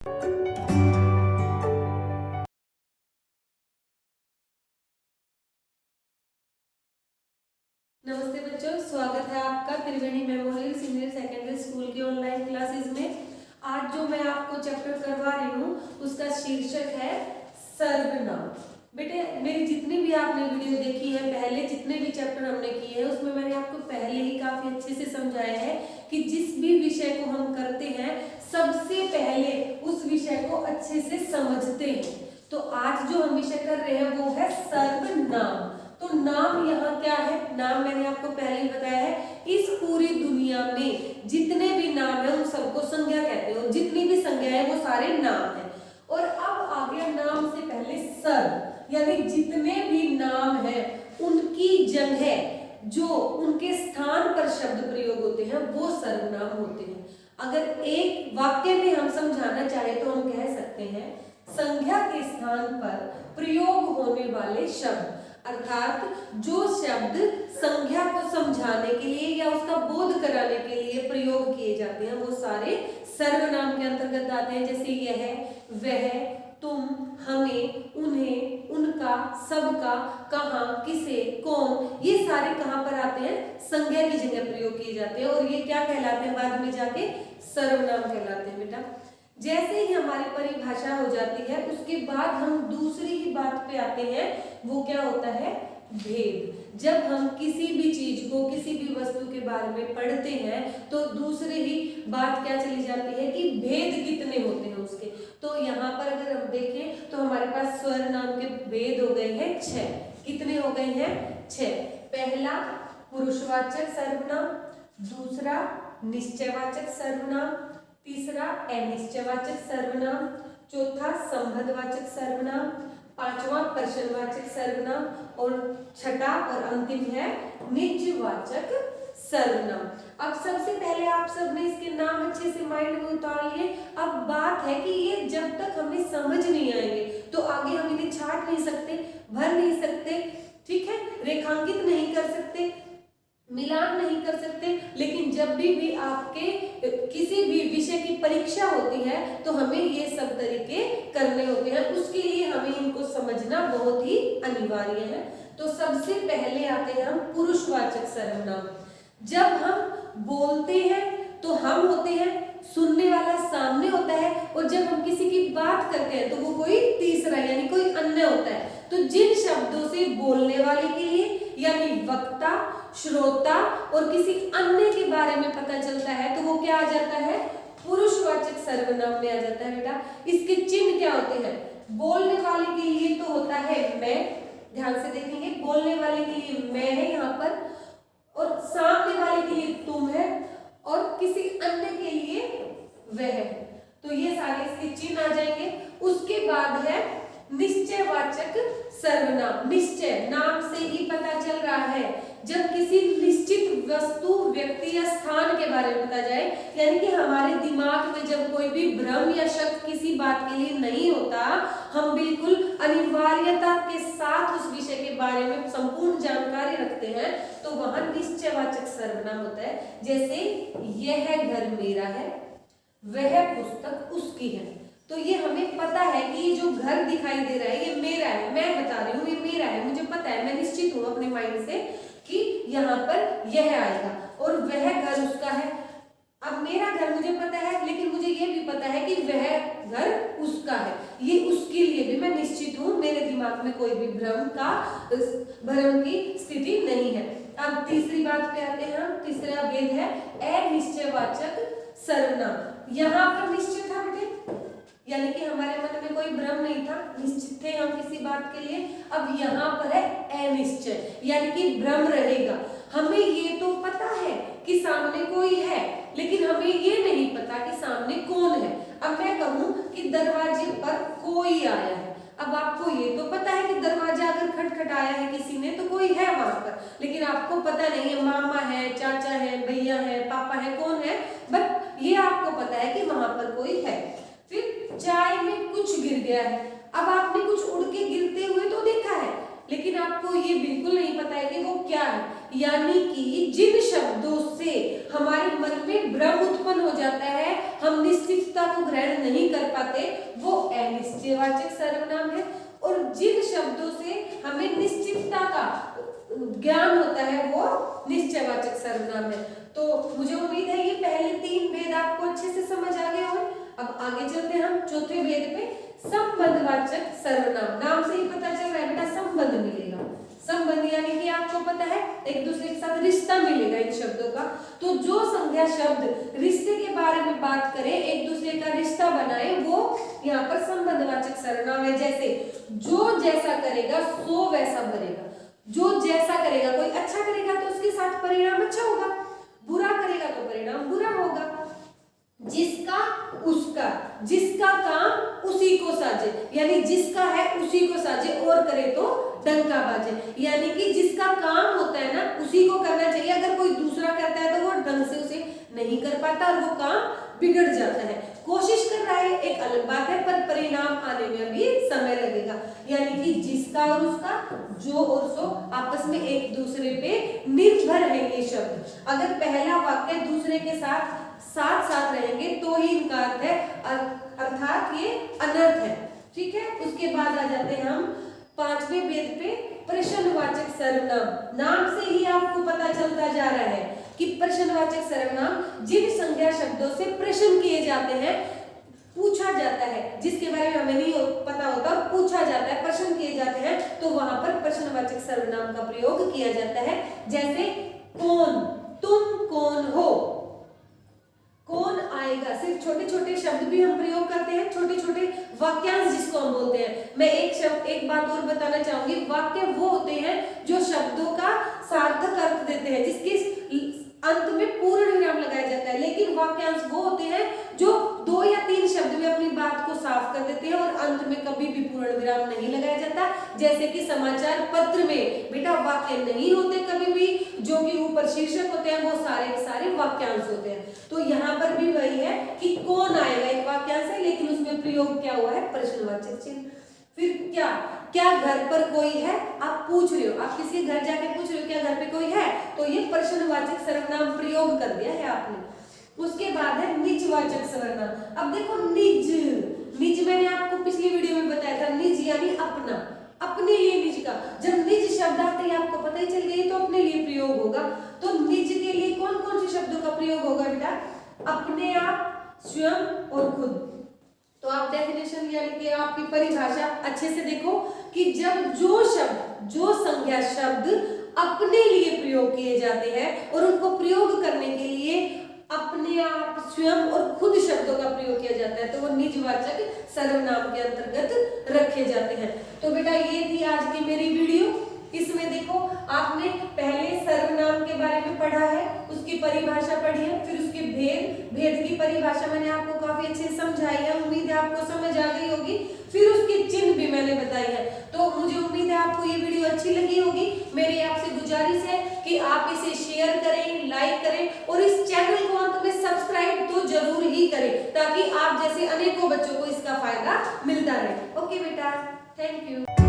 नमस्ते बच्चों, स्वागत है आपका त्रिवेणी मेमोरियल सीनियर सेकेंडरी स्कूल की ऑनलाइन क्लासेस में। आज जो मैं आपको चैप्टर करवा रही हूँ उसका शीर्षक है सर्वनाम। बेटे, मेरी जितनी भी आपने वीडियो देखी है, पहले जितने भी चैप्टर हमने किए हैं उसमें मैंने आपको पहले ही काफी अच्छे से समझाया है कि जिस भी विषय को हम करते हैं सबसे पहले उस विषय को अच्छे से समझते हैं। तो आज जो हम विषय कर रहे हैं वो है सर्वनाम। तो नाम यहाँ क्या है? नाम मैंने आपको पहले ही बताया है, इस पूरी दुनिया में जितने भी नाम है उन सबको संज्ञा कहते हैं और जितनी भी संज्ञा है वो सारे नाम है। और अब आ गया नाम से पहले सर्व, यानी जितने भी नाम है उनकी जगह जो उनके स्थान पर शब्द प्रयोग होते हैं वो सर्वनाम होते हैं। अगर एक वाक्य में हम समझाना चाहे तो हम कह सकते हैं संज्ञा के स्थान पर प्रयोग होने वाले शब्द, अर्थात जो शब्द संज्ञा को समझाने के लिए या उसका बोध कराने के लिए प्रयोग किए जाते हैं वो सारे सर्वनाम के अंतर्गत आते हैं। जैसे यह, वह, तुम, हमें, उन्हें, उनका, सबका, कहाँ, किसे, कौन, ये सारे कहाँ पर आते हैं? संज्ञा की जगह प्रयोग किए जाते हैं और ये क्या कहलाते हैं? बाद में जाके सर्वनाम कहलाते हैं। बेटा, जैसे ही हमारी परिभाषा हो जाती है उसके बाद हम दूसरी ही बात पे आते हैं, वो क्या होता है? भेद। जब हम किसी भी चीज को, किसी भी वस्तु के बारे में पढ़ते हैं तो दूसरी ही बात क्या चली जाती है कि भेद कितने होते हैं उसके। तो यहाँ पर अगर हम देखें तो हमारे पास स्वर नाम के भेद हो गए हैं 6। कितने हो गए हैं? 6। पहला पुरुषवाचक सर्वनाम, दूसरा निश्चयवाचक सर्वनाम, तीसरा अनिश्चयवाचक सर्वनाम, चौथा संबंधवाचक सर्वनाम, पांचवा प्रश्नवाचक सर्वनाम और छठा और अंतिम है निजवाचक सर्वनाम। अब सबसे पहले आप सबने इसके नाम अच्छे से माइंड में उतार लिए। अब बात है कि ये जब तक हमें समझ नहीं आएंगे तो आगे हम इन्हें छाट नहीं सकते, भर नहीं सकते, ठीक है, रेखांकित नहीं कर सकते, मिलान नहीं कर सकते। लेकिन जब भी आपके किसी भी विषय की परीक्षा होती है तो हमें ये सब तरीके करने होते हैं, उसके लिए हमें इनको समझना बहुत ही अनिवार्य है। तो सबसे पहले आते हैं हम पुरुषवाचक सर्वनाम। जब हम बोलते हैं तो हम होते हैं, सुनने वाला सामने होता है और जब हम किसी की बात करते हैं तो वो कोई तीसरा यानी कोई अन्य होता है। तो जिन शब्दों से बोलने वाले के लिए यानी वक्ता, श्रोता और किसी अन्य के बारे में पता चलता है तो वो क्या आ जाता है? पुरुषवाचक सर्वनाम में आ जाता है। बेटा, इसके चिन्ह क्या होते हैं? बोलने वाले के लिए तो होता है मैं, ध्यान से देखेंगे, बोलने वाले के लिए मैं है यहाँ पर, और सामने वाले के लिए तुम है और किसी अन्य के लिए वह है। तो ये सारे इसके चिन्ह आ जाएंगे। उसके बाद है निश्चयवाचक सर्वनाम। निश्चय नाम से ही पता चल रहा है जब किसी निश्चित वस्तु, व्यक्ति या स्थान के बारे में पता जाए, यानी कि हमारे दिमाग में जब कोई भी भ्रम या शक किसी बात के लिए नहीं होता, हम बिल्कुल अनिवार्यता के साथ उस विषय के बारे में संपूर्ण जानकारी रखते हैं, तो वहां निश्चयवाचक सर्वनाम होता है। जैसे यह घर मेरा है, वह पुस्तक उसकी है। तो ये हमें पता है कि ये जो घर दिखाई दे रहा है ये मेरा है, मैं बता रही हूँ ये मेरा है, मुझे पता है, मैं निश्चित हूँ अपने माइंड से कि यहाँ पर यह आएगा, और वह घर उसका है। अब मेरा घर मुझे पता है, लेकिन मुझे ये भी पता है कि वह घर उसका है, ये उसके लिए भी मैं निश्चित हूँ, मेरे दिमाग में कोई भी भ्रम की स्थिति नहीं है। अब तीसरी बात पे आते हैं हम। तीसरा भेद है अनिश्चयवाचक सर्वनाम। यहाँ पर निश्चित था बेटे, यानी कि हमारे मन में कोई भ्रम नहीं था, निश्चित थे हम किसी बात के लिए। अब यहाँ पर है अनिश्चय, यानी कि भ्रम रहेगा। हमें ये तो पता है कि सामने कोई है, लेकिन हमें ये नहीं पता कि सामने कौन है। अब मैं कहूँ कि दरवाजे पर कोई आया है, अब आपको ये तो पता है कि दरवाजा अगर खटखटाया है किसी ने तो कोई है वहां पर, लेकिन आपको पता नहीं है मामा है, चाचा है, भैया है, पापा है, कौन है, बट ये आपको पता है कि वहां पर कोई है। फिर चाय में कुछ गिर गया है, अब आपने कुछ उड़ के गिरते हुए तो देखा है, लेकिन आपको ये बिल्कुल नहीं पता है कि वो क्या है। यानी कि जिन शब्दों से हमारे मन में भ्रम उत्पन्न हो जाता है, हम निश्चितता को ग्रहण नहीं कर पाते, वो अनिश्चयवाचक सर्वनाम है। और जिन शब्दों से हमें निश्चितता का ज्ञान होता है वो निश्चयवाचक सर्वनाम है। तो मुझे उम्मीद है ये पहले 3 भेद आपको अच्छे से समझ आ गए होंगे। अब आगे चलते हैं हम चौथे भेद पे, संबंधवाचक सर्वनाम। नाम से ही पता चल रहा है बेटा, संबंध मिलेगा। संबंध यानी कि आपको पता है एक दूसरे के साथ रिश्ता मिलेगा इन शब्दों का। तो जो संज्ञा शब्द रिश्ते के बारे में बात करे, एक दूसरे का रिश्ता बनाए, वो यहाँ पर संबंधवाचक सर्वनाम है। जैसे जो जैसा करेगा सो वैसा बनेगा। जो जैसा करेगा, कोई अच्छा करेगा तो उसके साथ परिणाम अच्छा होगा, बुरा करेगा तो परिणाम बुरा होगा। जिसका उसका, जिसका काम उसी को साजे, यानी जिसका है उसी को साजे और करे तो डंका बाजे। यानी कि जिसका काम होता है ना उसी को करना चाहिए। अगर कोई दूसरा करता है तो वो ढंग से उसे नहीं कर पाता और वो काम बिगड़ जाता है। कोशिश कर रहा है एक अलग बात है, पर परिणाम आने में अभी समय लगेगा। यानी कि जिसका और उसका, जो और सो आपस में एक दूसरे पे निर्भर है ये शब्द। अगर पहला वाक्य दूसरे के साथ साथ साथ रहेंगे तो ही इनका अर्थ है, अर्थात ये अनर्थ है। ठीक है, उसके बाद आ जाते हैं हम 5वें भेद पे, प्रश्नवाचक सर्वनाम। नाम से ही आपको पता चलता जा रहा है कि प्रश्नवाचक सर्वनाम जिन संज्ञा शब्दों से प्रश्न किए जाते हैं, पूछा जाता है, जिसके बारे में हमें नहीं पता होता, पूछा जाता है, प्रश्न किए जाते हैं, तो वहां पर प्रश्नवाचक सर्वनाम का प्रयोग किया जाता है। जैसे कौन, तुम कौन हो, कौन आएगा। सिर्फ छोटे छोटे शब्द भी हम प्रयोग करते हैं, छोटे छोटे वाक्यांश जिसको हम बोलते हैं। मैं एक बात और बताना चाहूंगी, वाक्य वो होते हैं जो शब्दों का सार्थक अर्थ देते हैं, जिसके अंत में पूर्ण विराम लगाया जाता है। लेकिन वाक्यांश वो होते हैं जो 2 या 3 शब्द में अपनी बात को साफ कर देते हैं और अंत में कभी भी पूर्ण विराम नहीं लगाया जाता। जैसे कि समाचार पत्र में बेटा वाक्य नहीं होते कभी भी, जो कि ऊपर शीर्षक होते हैं वो सारे के सारे वाक्यांश होते हैं। तो यहाँ पर भी वही है कि कौन आएगा, एक वाक्यांश है, लेकिन उसमें प्रयोग क्या हुआ है, प्रश्नवाचक चिन्ह। फिर क्या घर पर कोई है, आप पूछ रहे हो, आप किसी घर जाके पूछ रहे हो क्या घर पे कोई है, तो ये प्रश्नवाचक सर्वनाम प्रयोग कर दिया है आपने। उसके बाद है निजवाचक सर्वनाम। अब देखो निज, निज मैंने आपको पिछली वीडियो में बताया था, निज यानी अपना, अपने लिए निज का। जब निज शब्द आते ही आपको पता ही चल गया तो अपने लिए प्रयोग होगा। तो निज के लिए कौन कौन से शब्दों का प्रयोग होगा बेटा, अपने आप, स्वयं और खुद। तो आप डेफिनेशन यानी कि आपकी परिभाषा अच्छे से देखो कि जब जो शब्द, जो संज्ञा शब्द अपने लिए प्रयोग किए जाते हैं और उनको प्रयोग करने के लिए अपने आप, स्वयं और खुद शब्दों का प्रयोग किया जाता है, तो वो निजवाचक सर्वनाम के अंतर्गत रखे जाते हैं। तो बेटा ये थी आज की मेरी वीडियो। इसमें देखो आपने पहले सर्वनाम के बारे में पढ़ा है, उसकी परिभाषा पढ़ी है, फिर उसके भेद की परिभाषा मैंने आपको काफी अच्छे से समझाई है, उम्मीद है आपको समझ आ गई होगी। फिर उसके चिन्ह भी मैंने बताई है। तो मुझे उम्मीद है आपको ये वीडियो अच्छी लगी होगी। मेरी आपसे गुजारिश है कि आप इसे शेयर करें, लाइक करें और इस चैनल को अंत में सब्सक्राइब तो जरूर ही करें, ताकि आप जैसे अनेकों बच्चों को इसका फायदा मिलता रहे। ओके बेटा, थैंक यू।